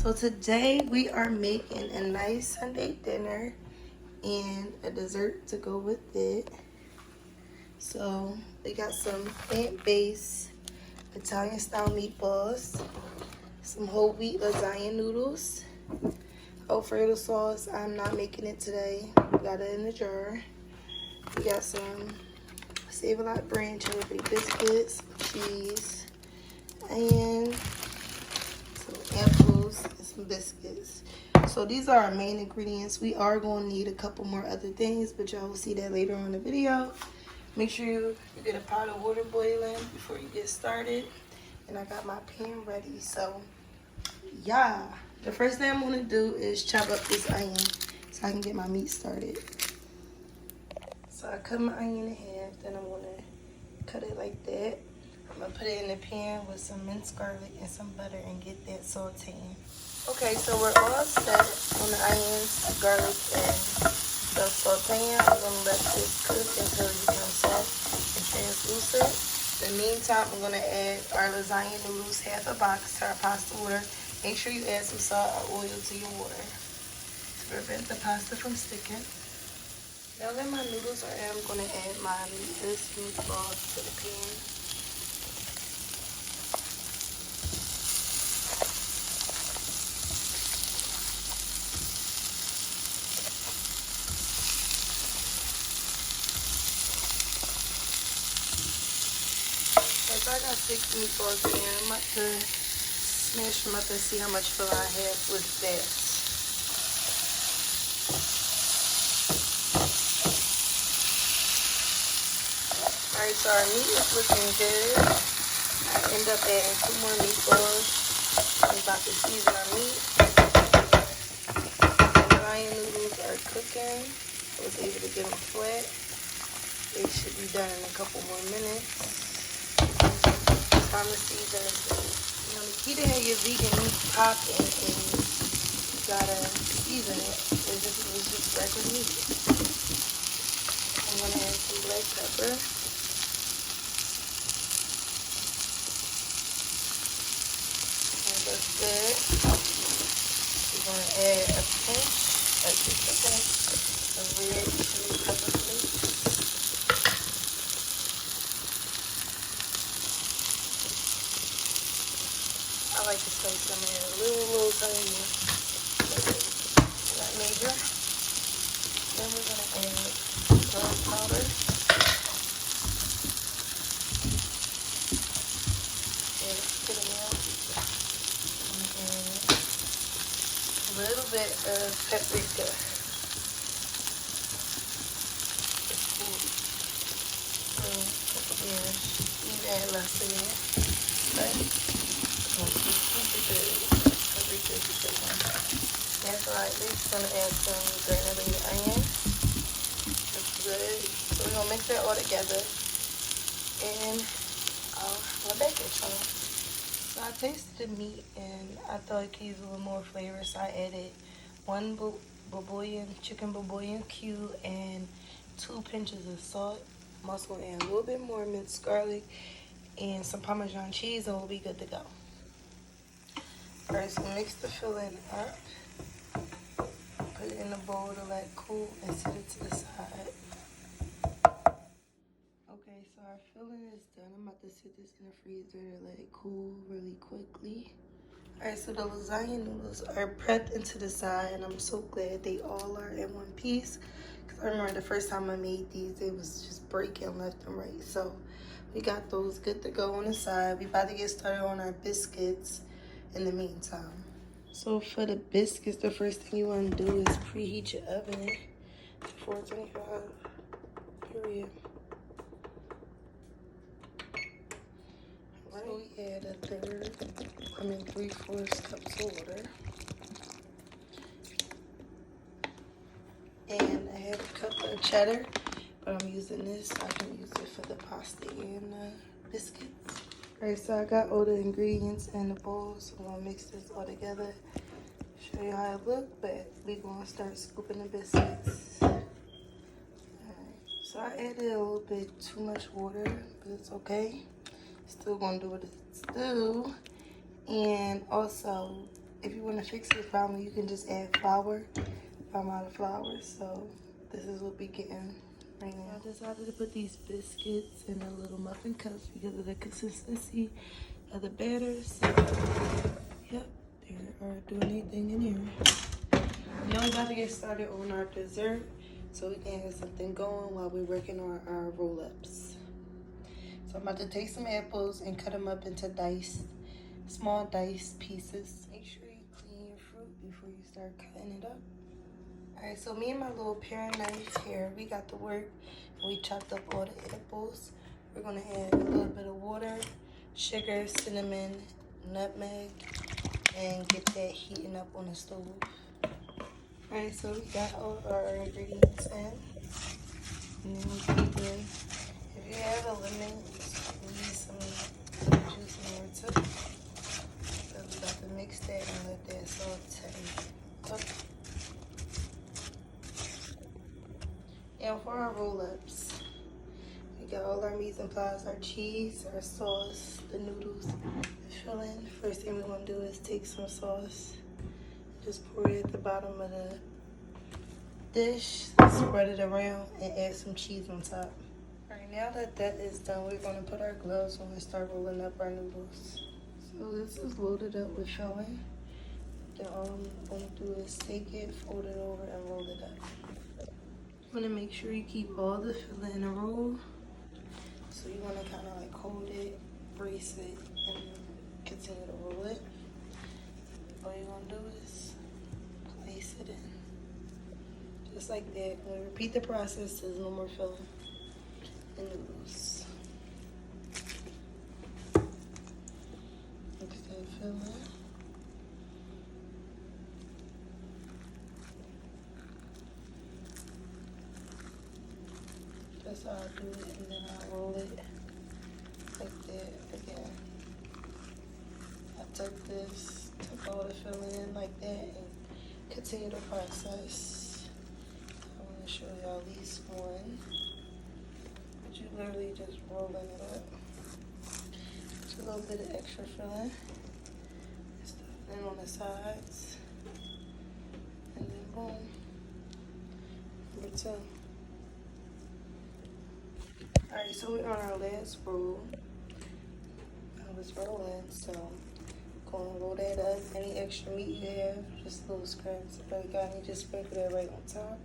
So today we are making a nice Sunday dinner and a dessert to go with it. So we got some plant-based Italian style meatballs, some whole wheat lasagna noodles, Alfredo sauce. I'm not making it today. Got it in the jar. We got some Save-A-Lot brand cherry baked biscuits, cheese, and some apples and some biscuits. So these are our main ingredients. We are going to need a couple more other things, but y'all will see that later on in the video. Make sure you get a pot of water boiling before you get started. And I got my pan ready. So yeah, the first thing I'm going to do is chop up this onion so I can get my meat started. So I cut my onion in half, then I'm going to cut it like that. I'm going to put it in the pan with some minced garlic and some butter and get that sauteing. Okay, so we're all set on the onions, garlic, and the sauteing. I'm going to let this cook until it becomes soft and translucent. In the meantime, I'm going to add our lasagna noodles, half a box, to our pasta water. Make sure you add some salt or oil to your water to prevent the pasta from sticking. Now that my noodles are in, I'm going to add my meatless meatballs to the pan. So I got 6 meatballs in. I'm about to smash them up and see how much fill I have with that. Alright, so our meat is looking good. I end up adding 2 more meatballs. I'm about to season our meat. The lion noodles are cooking. I was able to get them flat. They should be done in a couple more minutes. Time to season this meat. You know, the key to have your vegan meat popping is you gotta season it. It's just regular meat. I'm gonna add some black pepper. And that's good. We're gonna add a pinch, just a pinch of red chili pepper flakes. I like to spice them in a little tiny, not major. Then we're going to add garlic powder. Add it to the milk. And a little bit of paprika. You can add less of it. But that's right. We're just gonna add some granulated onion. That's good. So we're gonna mix that all together, and I'll bake it. So I tasted the meat, and I thought it could use a little more flavor, so I added 1 chicken bouillon cube and 2 pinches of salt. I'm also gonna add a little bit more minced garlic and some Parmesan cheese, and we'll be good to go. Alright, so mix the filling up. Put it in a bowl to let it cool and set it to the side. Okay, so our filling is done. I'm about to sit this in the freezer to let it cool really quickly. Alright, so the lasagna noodles are prepped into the side, and I'm so glad they all are in one piece. Because I remember the first time I made these, it was just breaking left and right. So we got those good to go on the side. We about to get started on our biscuits in the meantime. So for the biscuits, the first thing you want to do is preheat your oven to 425, period. Right. So we add a 3/4 cups of water. And I have a cup of cheddar, but I'm using this so I can use it for the pasta and the biscuits. Alright, so I got all the ingredients in the bowl, so I'm gonna mix this all together. Show you how it look, but we're gonna start scooping the biscuits. Alright, so I added a little bit too much water, but it's okay. Still gonna do what it's do. And also, if you want to fix the problem, you can just add flour. I'm out of flour, so this is what we getting right now. I decided to put these biscuits in a little muffin cups because of the consistency of the batter. So, yep, there are doing anything in here. Now we're about to get started on our dessert so we can have something going while we're working on our roll-ups. So I'm about to take some apples and cut them up into small diced pieces. Make sure you clean your fruit before you start cutting it up. Alright, so me and my little pair of knives here, we got to work and we chopped up all the apples. We're gonna add a little bit of water, sugar, cinnamon, nutmeg, and get that heating up on the stove. Alright, so we got all our ingredients in. And then we keep in. If you have a lemon, squeeze some juice in there too. So we got to mix that and let that saute up. And for our roll-ups, we got all our mise en place, our cheese, our sauce, the noodles, the filling. First thing we're gonna do is take some sauce, just pour it at the bottom of the dish, spread it around, and add some cheese on top. All right, now that that is done, we're gonna put our gloves on and start rolling up our noodles. So this is loaded up with filling. Then all I'm gonna do is take it, fold it over, and roll it up. You want to make sure you keep all the filling in a roll. So you want to kind of like hold it, brace it, and continue to roll it. All you're going to do is place it in. Just like that. When we repeat the process, there's no more filling in the noodles. Mix that filling. That's how I do it, and then I roll it like that again. I took all the filling in like that, and continue the process. I want to show y'all at least one. But you literally just rolling it up. Just a little bit of extra filling. Stuff it in on the sides. And then boom. Number 2. Alright, so we're on our last roll. I was rolling, so gonna roll that up. Any extra meat you have, just little scraps. If I got any, just sprinkle that right on top.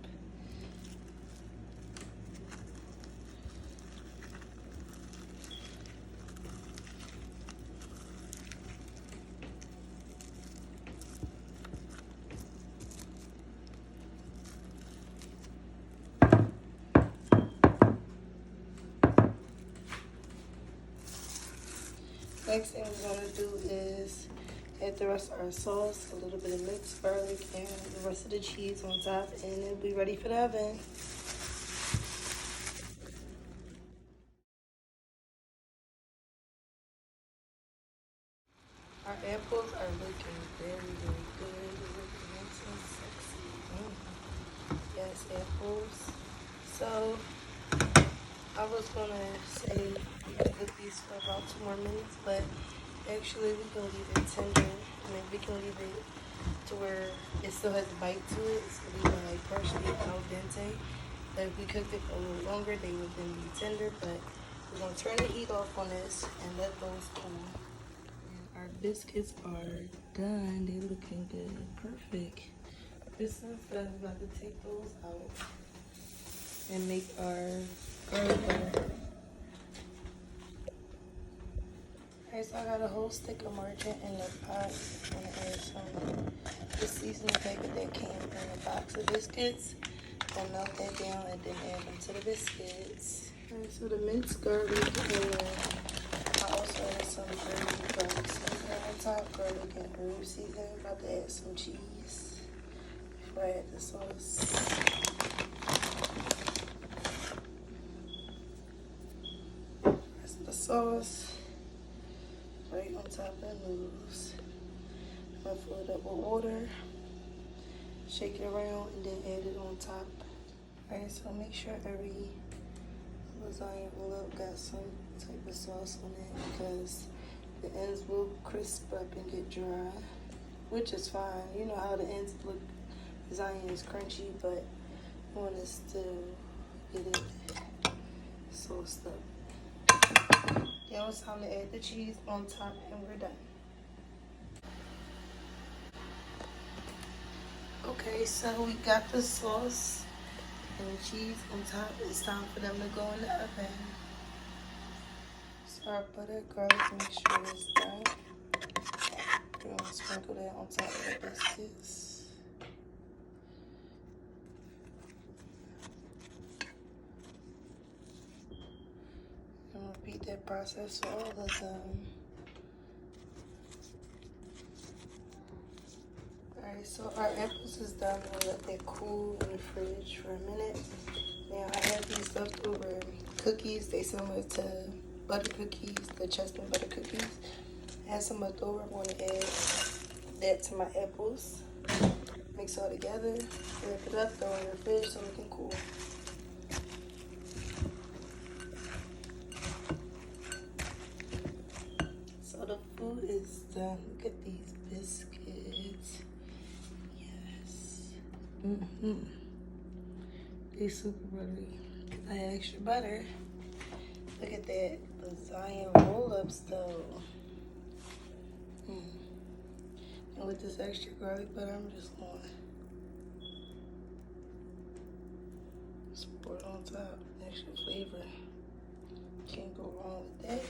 Next thing we're gonna do is add the rest of our sauce, a little bit of mixed garlic, and the rest of the cheese on top, and it'll be ready for the oven. Our apples are looking very, very good. They're looking nice and sexy. Yes, apples. So I was gonna say we can cook these for about 2 more minutes, but actually we can leave it tender. I mean, we can leave it to where it still has a bite to it. It's gonna be like partially al dente. But if we cooked it for a little longer, they would then be tender. But we're gonna turn the heat off on this and let those cool. And our biscuits are done. They're looking good, perfect. This is done. We're about to take those out and make our garlic butter. Alright, so I got a whole stick of margarine in the pot. I'm gonna add some the seasoning packet that came in a box of biscuits. I'll melt that down and then add them to the biscuits. Alright, so the minced garlic and I also added some garlic seasoning on top, garlic and herb seasoning. I'm about to add some cheese before I add the sauce. The sauce right on top of the noodles. I'm gonna fill it up with water, shake it around, and then add it on top. Alright, so make sure every lasagna roll up got some type of sauce on it because the ends will crisp up and get dry. which is fine. You know how the ends look. Lasagna is crunchy, but I want to still get it sauced up. Now it's time to add the cheese on top, and we're done. Okay, so we got the sauce and the cheese on top. It's time for them to go in the oven. So our butter garlic mixture is done. We're gonna sprinkle that on top of the biscuits. And repeat that process for all of them. Alright, so our apples is done. We'll let that cool in the fridge for a minute. Now I have these leftover cookies. They similar to butter cookies, the chestnut butter cookies. I have some left over. I'm going to add that to my apples. Mix all together. Wrap it up. Throw it in the fridge so it can cool. So the food is done. Look at these biscuits. Yes. They're super buttery. I had extra butter. Look at that lasagna roll-ups though. And with this extra garlic butter, I'm just going to pour it on top. Extra flavor. Can't go wrong with that.